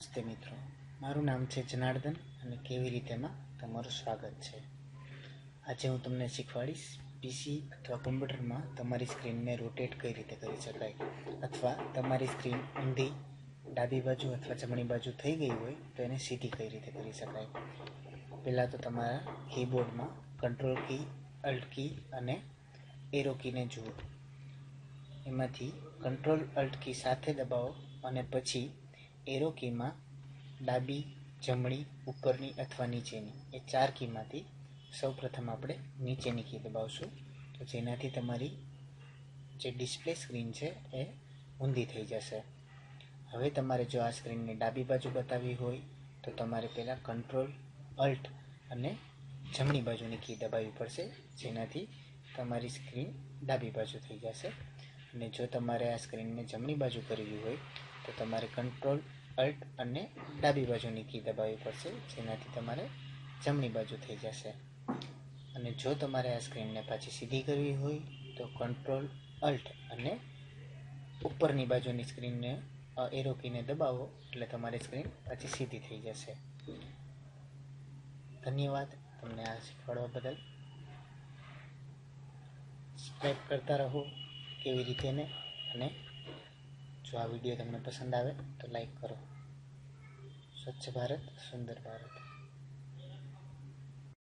નમસ્તે મિત્રો, મારું નામ છે જનાર્દન અને કેવી રીતેમાં તમારું સ્વાગત છે। આજે હું તમને શીખવાડીશ પીસી અથવા કમ્પ્યુટરમાં તમારી સ્ક્રીનને રોટેટ કઈ રીતે કરી શકાય, અથવા તમારી સ્ક્રીન ઊંધી ડાબી બાજુ અથવા જમણી બાજુ થઈ ગઈ હોય તો એને સીધી કઈ રીતે કરી શકાય। પહેલાં તો તમારા કીબોર્ડમાં કંટ્રોલ કી, અલ્ટ કી અને એરો કીને જુઓ। એમાંથી કંટ્રોલ અલ્ટ કી સાથે દબાવો અને પછી એરો કીમાં ડાબી, જમણી, ઉપરની અથવા નીચેની એ 4 કીમાંથી સૌપ્રથમ આપણે નીચેની કી દબાવશું, તો જેનાથી તમારી જે ડિસ્પ્લે સ્ક્રીન છે એ ઊંધી થઈ જશે। હવે તમારે જો આ સ્ક્રીનને ડાબી બાજુ બતાવવી હોય તો તમારે પહેલાં કંટ્રોલ અલ્ટ અને જમણી બાજુની કી દબાવવી પડશે, જેનાથી તમારી સ્ક્રીન ડાબી બાજુ થઈ જશે। અને જો તમારે આ સ્ક્રીનને જમણી બાજુ કરવી હોય તો તમારે કંટ્રોલ અલ્ટ અને ડાબી બાજુની કી દબાવવી પડશે, જેનાથી તમારે જમણી બાજુ થઈ જશે। અને જો તમારે આ સ્ક્રીનને પાછી સીધી કરવી હોય તો કંટ્રોલ અલ્ટ અને ઉપરની બાજુની સ્ક્રીનને એરો કીને દબાવો એટલે તમારી સ્ક્રીન પાછી સીધી થઈ જશે। ધન્યવાદ તમને આ શીખવાડવા બદલ। સબસ્ક્રાઈબ કરતા રહો કેવી રીતે ને, અને જો આ વિડીયો તમને પસંદ આવે તો લાઈક કરો। સ્વચ્છ ભારત સુંદર ભારત।